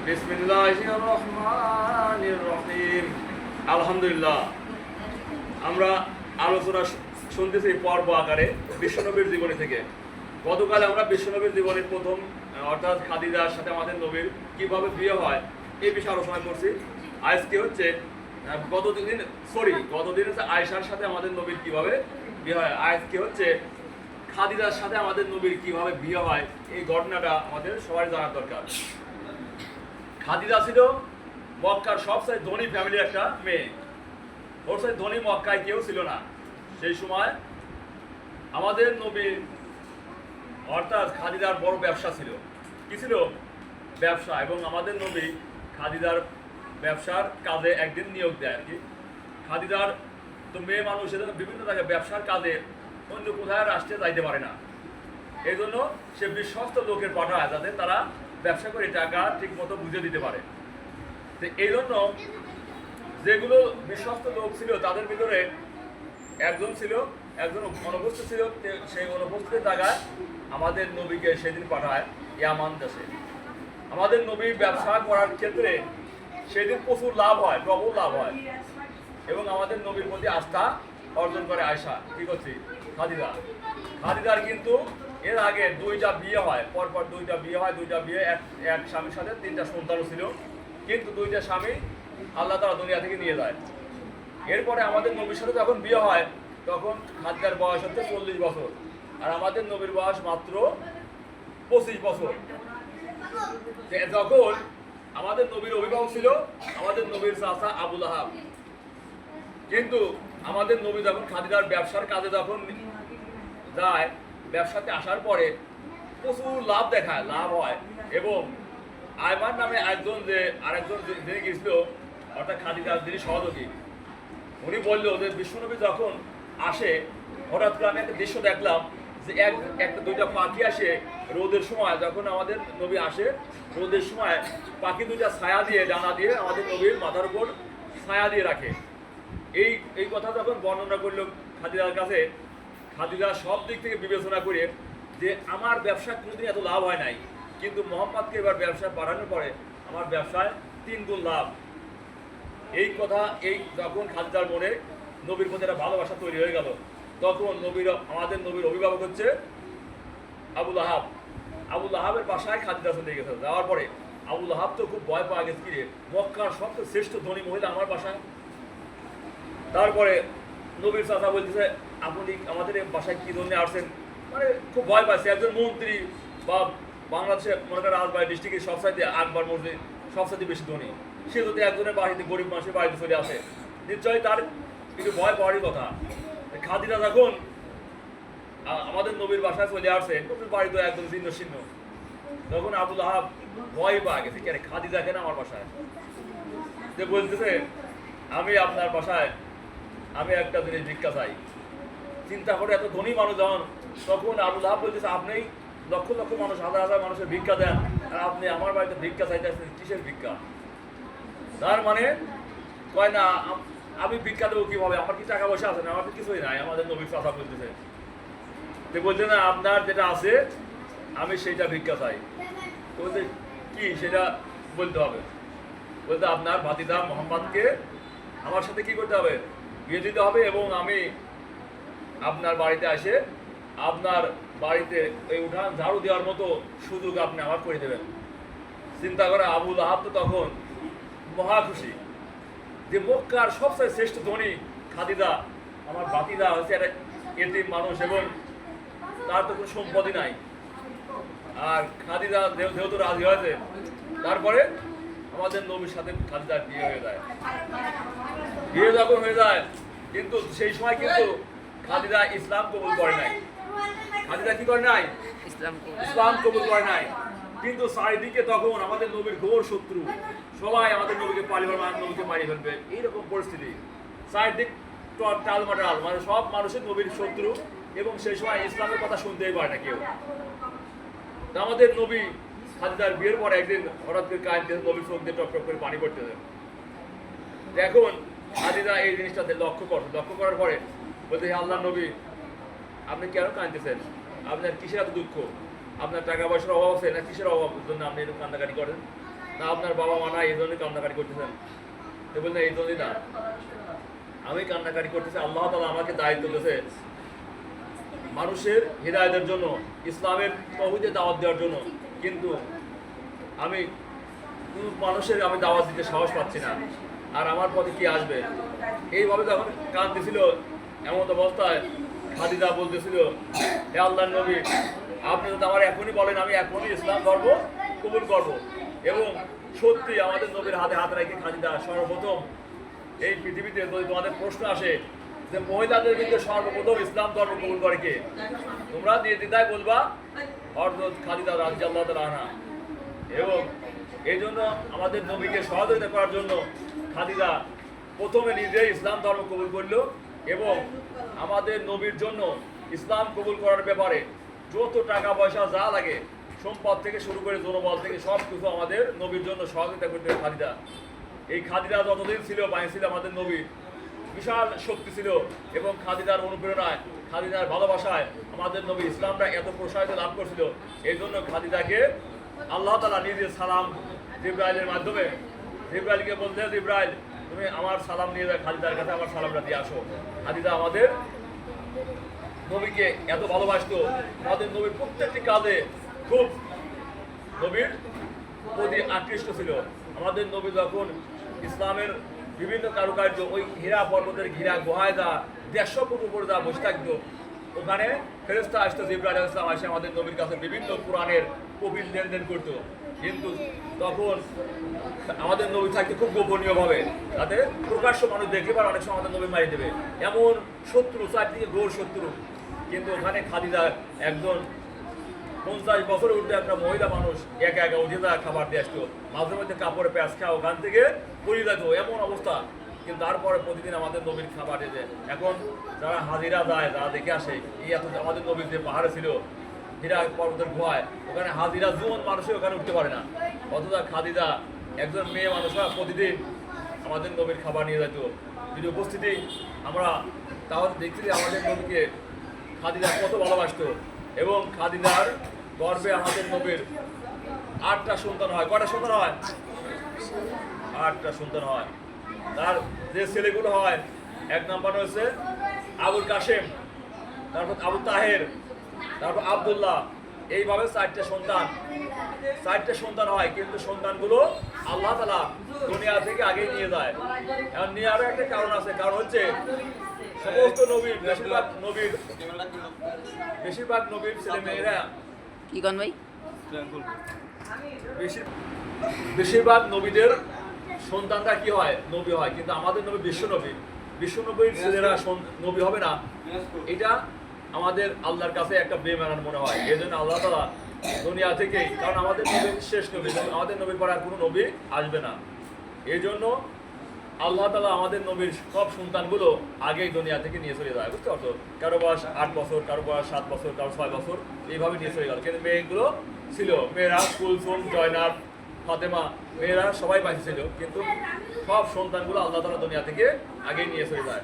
বিসমিল্লাহির রহমানির রহিম। আলহামদুলিল্লাহ, আমরা আলোচনা শুনতেছি পর্ব আকারে বিশ্বনবীর জীবনী থেকে। গতকাল আমরা বিশ্বনবীর জীবনের প্রথম অর্থাৎ খাদিজার সাথে আমাদের নবীর কিভাবে বিয়ে হয় এই বিষয়ে আলোচনা করছি। আজকে হচ্ছে গতদিন হচ্ছে আয়েশার সাথে আমাদের নবীর কিভাবে বিয়ে হয়। আজকে হচ্ছে খাদিজার সাথে আমাদের নবীর কিভাবে বিয়ে হয়, এই ঘটনাটা আমাদের সবাই জানার দরকার। খাদিজা ছিল মক্কার সবচেয়ে ধনী ফ্যামিলির একটা মেয়ে। ওর সাথে ধনী মক্কায় কেউ ছিল না সেই সময়। আমাদের নবীর অর্থাৎ খাদিজার বড় ব্যবসা ছিল। কি ছিল? ব্যবসা। এবং আমাদের নবী খাদিজার ব্যবসার কাজে একদিন নিয়োগ দেয় আর কি। খাদিজার তো মেয়ে মানুষ, এজন্য বিভিন্ন জায়গায় ব্যবসার কাজে অন্য কোথায় রাষ্ট্রে যাইতে পারে না। এই জন্য সে বিশ্বস্ত লোকের পাঠায় যাতে তারা ব্যবসা করে টাকা ঠিক মতো বুঝে দিতে পারে। তো এই জন্য যেগুলো বিশ্বস্ত লোক ছিল তাদের ভিতরে একজন অনুপস্থিত ছিল। সেই অনুপস্থিত জায়গায় আমাদের নবীকে সেদিন পাঠায় ইয়ামান দেশে। আমাদের নবী ব্যবসা করার ক্ষেত্রে সেদিন প্রচুর লাভ হয়, প্রবল লাভ হয়। এবং আমাদের নবীর প্রতি আস্থা অর্জন করে আয়েশা। কি করছি? খাদিজার কিন্তু এর আগে দুইটা বিয়ে হয়, পরপর দুইটা বিয়ে এক স্বামীর সাথে তিনটা সন্তানও ছিল। কিন্তু দুইটা স্বামী আল্লাহ তাআলা দুনিয়া থেকে নিয়ে যায়। এরপরে আমাদের নবীর সাথে যখন বিয়ে হয় তখন খাদিজার বয়স হচ্ছে 40 বছর, আর আমাদের নবীর বয়স মাত্র 25 বছর। যখন আমাদের নবীর অভিভাবক ছিল আমাদের নবীর চাচা আবু লাহাব। কিন্তু আমাদের নবী যখন খাদিজার ব্যবসার কাজে যখন যায়, ব্যবসাতে আসার পরে প্রচুর লাভ হয়। এবং আয়মান নামে আরেকজন যিনি গেছিল, অর্থাৎ খাদিজার যিনি সহযোগী, উনি বললো যে বিশ্বনবী যখন আসে হঠাৎ করে আমি একটা দৃশ্য দেখলাম যে একটা দুইটা পাখি আসে রোদের সময়। যখন আমাদের নবী আসে রোদের সময় পাখি দুইটা ছায়া দিয়ে, ডানা দিয়ে আমাদের নবীর মাথার উপর ছায়া দিয়ে রাখে। এই কথা যখন বর্ণনা করলো খাদিজার কাছে, খাদিজা সব দিক থেকে বিবেচনা করে যে আমার ব্যবসা কোনোদিন এত লাভ হয় নাই, কিন্তু মোহাম্মদকে এবার ব্যবসায় পাঠানোর পরে আমার ব্যবসায় 3 গুণ লাভ। এই যখন খাদিজার মনে নবীর প্রতি একটা ভালোবাসা তৈরি হয়ে গেল, তখন আমাদের নবীর অভিভাবক হচ্ছে আবু লাহাব। আবু লাহাবের বাসায় খাদিজা চলে গেছে। যাওয়ার পরে আবু লাহাব তো খুব ভয় পাওয়া গেছে, কিরে মক্কার সবচেয়ে শ্রেষ্ঠ ধনী মহিলা আমার বাসায়। তারপরে নবীর চাচা বলতেছে, আপনি আমাদের বাসায় কি জন্য আসছেন? মানে খুব ভয় পাচ্ছে। একজন মন্ত্রী বা বাংলাদেশে মনে করেন রাজবাড়ী ডিস্ট্রিক্টের সবসাইতে আকবর মসজিদ সবসাইতে বেশি ধনী, সে যদি একজনের বাড়িতে গরিব মানুষের বাড়িতে চলে আসে নিশ্চয়ই তার একটু ভয় পাওয়ারই কথা। খাদিজা যখন আমাদের নবীর বাসায় চলে আসছে, নবীর বাড়ি তো একদম ছিন্ন। তখন আবু লাহাব ভয় পাওয়া গেছে, কেন খাদিজা কেন আমার বাসায়? যে বলতেছে, আমি আপনার বাসায় আমি একটা জিনিস ভিক্ষা চাই। চিন্তা করে এত ধনী মানুষ যখন, তখন আবু লাহাব বলতেছে, আপনি লক্ষ লক্ষ মানুষ, হাজার হাজার মানুষের ভিক্ষা দেন, আর আপনি আমার বাড়িতে ভিক্ষা চাইতেছেন, কিসের ভিক্ষা? তার মানে কয় না, আমি ভিক্ষা দেবো কিভাবে? আমার কি টাকা পয়সা আছে না? আমার তো কিছুই নাই। আমাদের নবীর কথা বলতেছে, বলছে না আপনার যেটা আছে আমি সেইটা ভিক্ষা চাই। বলতে কি সেটা বলতে হবে? বলতে আপনার ভাতিজা মোহাম্মদকে আমার সাথে কি করতে হবে? বিয়ে দিতে হবে, এবং আমি আপনার বাড়িতে এসে আপনার বাড়িতে এই উঠান ঝাড়ু দেওয়ার মতো সুযোগ আপনি আমার করে দেবেন। চিন্তা করে আবু লাহাব তো তখন মহা খুশি যে মক্কার সবচেয়ে শ্রেষ্ঠ ধনী খাদিজা, আমার ভাতিজা হচ্ছে একটা এতিম মানুষ এবং তার তো কোনো সম্পত্তি নাই। আর খাদিজা যেহেতু রাজি হয়েছে, তারপরে আমাদের নবীর সাথে খাদিজার বিয়ে হয়ে যায়। বিয়ে যখন হয়ে যায়, কিন্তু সেই সময় কিন্তু খাদিজা ইসলাম কবুল করে নাই। খাদিজা কি করে নাই? ইসলাম কবুল করে নাই। কিন্তু চারিদিকে তখন আমাদের নবীর ঘোর শত্রু, সবাই আমাদের নবীকে নবীকে মারিয়ে ফেলবে, এইরকম পরিস্থিতি। চারিদিক টালমাটাল, মানে সব মানুষের নবীর শত্রু, এবং সেই সময় ইসলামের কথা শুনতেই পারে না কেউ। আমাদের নবী খাদিজার বিয়ের পর একদিন হঠাৎ করে কাঁদতে, নবীর চোখ দিয়ে টপ টপ করে পানি পড়তেছে। এখন খাদিজা এই জিনিসটাতে লক্ষ্য করার পরে বলতে, আল্লাহ নবী আপনি কেন কাঁদতেছেন? আপনার কিসের এত দুঃখ? আপনার টাকা পয়সার অভাব আছে না কিসের অভাবের জন্য আপনি এরকম কান্দাকাটি করেন? না আপনার বাবা মা না এই জন্যই কান্নাকাটি করতেছেন? তো বললেন এই জন্যই না, আমি কান্নাকাটি করতেছি, আল্লাহ তাআলা আমাকে দায়িত্ব দিয়েছে মানুষের হিদায়াতের জন্য, ইসলামের তৌহিদের দাওয়াত দেওয়ার জন্য, কিন্তু আমি কোন মানুষের আমি দাওয়াত দিতে সাহস পাচ্ছি না, আর আমার পথে কি আসবে? এইভাবে যখন কাঁদতেছিল, এমন অবস্থায় খাদিজা বলতেছিল, হে আল্লাহর নবী, আপনি যদি আমার এখনই বলেন আমি এখনই ইসলাম ধর্ম কবুল করব। এবং সত্যি আমাদের নবীর হাতে হাত রেখে খাদিজা সর্বপ্রথম এই পৃথিবীতে যদি তোমাদের প্রশ্ন আসে যে মহিলাদের ভিতরে সর্বপ্রথম ইসলাম ধর্ম কবুল করে কে, তোমরা নির্দ্বিধায় বলবা হযরত খাদিজা রাদিয়াল্লাহু তাআলা আনহা। এবং এই জন্য আমাদের নবীকে সহযোগিতা করার জন্য খাদিজা প্রথমে নিজে ইসলাম ধর্ম কবুল করলো, এবং আমাদের নবীর জন্য ইসলাম কবুল করার ব্যাপারে যত টাকা পয়সা যা লাগে, সম্পদ থেকে শুরু করে জনবল থেকে সব কিছু আমাদের নবীর জন্য সহযোগিতা করতে খাদিজা। এই খাদিজা যতদিন ছিল বাঁচছিল আমাদের নবী বিশাল শক্তি ছিল, এবং খাদিজার অনুপ্রেরণায়, খাদিজার ভালোবাসায় আমাদের নবী ইসলামটা এত প্রসারিত লাভ করছিল। এই জন্য খাদিজাকে আল্লাহ তাআলা নিজের সালাম জিবরাইলের মাধ্যমে জিবরাইলকে বলতে, জিবরাইল তুমি আমার সালাম নিয়ে যাও, খাদিজার কাছে আমার সালামটা দিয়ে আসো। খাদিজা আমাদের নবীকে এত ভালোবাসতো, আমাদের নবীর প্রত্যেকটি কাজে খুব নবীর প্রতি আকৃষ্ট ছিল। আমাদের নবী যখন ইসলামের বিভিন্ন কারুকার্য ওই হীরা পর্বতের ঘিরা গুহায় যা 150 ফুট উপরে যা বসে থাকতো, ওখানে ফেরেশতা আসতো, জিবরাইল আলাইহিস সালাম এসে আমাদের নবীর কাছে বিভিন্ন কোরআনের কবির লেনদেন করতো। কিন্তু তখন আমাদের নবী থাকতে খুব গোপনীয়ভাবে, যাতে প্রকাশ্য মানুষ দেখলে পারে অনেক সময় আমাদের নবী মারি দেবে, এমন শত্রু, চারদিকে ঘোর শত্রু। কিন্তু ওখানে খাদিজা একজন 50 বছরের ঊর্ধ্বে একটা মহিলা মানুষ একা একা উঠে যায়, খাবার দিয়ে আসতো, মাঝে মধ্যে কাপড়ে প্যাঁচ খাওয়া ওখান থেকে পড়ে যেত, এমন অবস্থা। কিন্তু তারপরে প্রতিদিন আমাদের নবীর খাবার দিতে। এখন যারা হাজিরা যায়, যারা দেখে আসে, এই এত আমাদের নবীর যে পাহাড়ে ছিল হীরা পর্বতের গুহায়, ওখানে হাজিরা জীবন মানুষই ওখানে উঠতে পারে না, অথচ খাদিজা একজন মেয়ে মানুষরা প্রতিদিন আমাদের নবীর খাবার নিয়ে যেত। যদি উপস্থিতি আমরা তাহলে দেখছি যে আমাদের নবীকে খাদিজা কত ভালোবাসতো। এবং খাদিজার গর্বে আমাদের নবীর 8টা সন্তান হয়। কয়টা সন্তান হয়? 8টা সন্তান হয়। তার যে ছেলেগুলো হয়, এক নাম্বার হচ্ছে আবুল কাসেম, তারপর আবু তাহের, তারপর আব্দুল্লাহ, এইভাবে 4টে সন্তান হয়। কিন্তু সন্তানগুলো আল্লাহ তাআলা দুনিয়া থেকে আগেই নিয়ে যায়। এখন নিয়ে আরো একটা কারণ আছে, কারণ হচ্ছে সমস্ত নবীর বেশিরভাগ নবীর ছেলে মেয়েরা কি কন ভাই, বেশিরভাগ নবীদের সন্তানরা কি হয়? নবী হয়। কিন্তু আমাদের নবী বিশ্বনবীর ছেলেরা নবী হবে না, এটা আমাদের আল্লাহর কাছে একটা বেমানান মনে হয়। এই জন্য আল্লাহ তাআলা দুনিয়া থেকেই, কারণ আমাদের নবী শেষ নবী, আমাদের নবীর পর আর কোনো নবী আসবে না, এই জন্য আল্লাহ তাআলা আমাদের নবীর সব সন্তানগুলো আগেই দুনিয়া থেকে নিয়ে চলে যায়। বুঝতে পারছো? কারো বয়স 8 বছর, কারো বয়স 7 বছর, কারো 6 বছর, এইভাবে নিয়ে চলে গেল। কিন্তু মেয়েগুলো ছিল, মেয়েরা কুলসুম, জয়নাব, ফাতেমা, মেয়েরা সবাই বাঁচে ছিল, কিন্তু সব সন্তানগুলো আল্লাহ তাআলা দুনিয়া থেকে আগেই নিয়ে চলে যায়।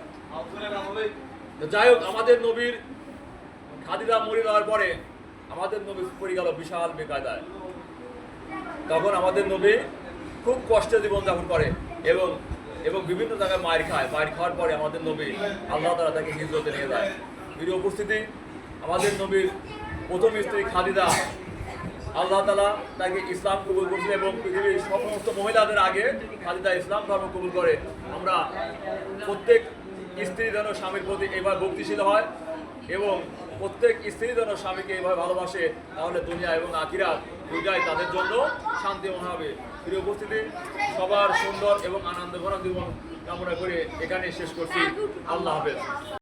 যাই হোক, আমাদের নবীর খাদিজা মরে যাওয়ার পরে আমাদের নবী পড়ে গেল বিশাল বেকায়দায়। তখন আমাদের নবী খুব কষ্টে জীবনযাপন করে এবং বিভিন্ন জায়গায় মার খাওয়ার পরে আমাদের নবী আল্লাহ তাআলা তাকে হিজরতে নিয়ে যায়। প্রিয় উপস্থিতি, আমাদের নবীর প্রথম স্ত্রী খাদিজা, আল্লাহ তাআলা তাকে ইসলাম কবুল করেছিল, এবং পৃথিবীর সমস্ত মহিলাদের আগে খাদিজা ইসলাম ধর্ম কবুল করে। আমরা প্রত্যেক স্ত্রী যেন স্বামীর প্রতি এইভাবে ভক্তিশীল হয়, এবং প্রত্যেক স্ত্রী যেন স্বামীকে এইভাবে ভালোবাসে, তাহলে দুনিয়া এবং আখিরাত দুইটাই তাদের জন্য শান্তিময় হবে। প্রিয় উপস্থিতি, সবার সুন্দর এবং আনন্দঘন জীবন কামনা করে এখানে শেষ করছি। আল্লাহ হাফেজ।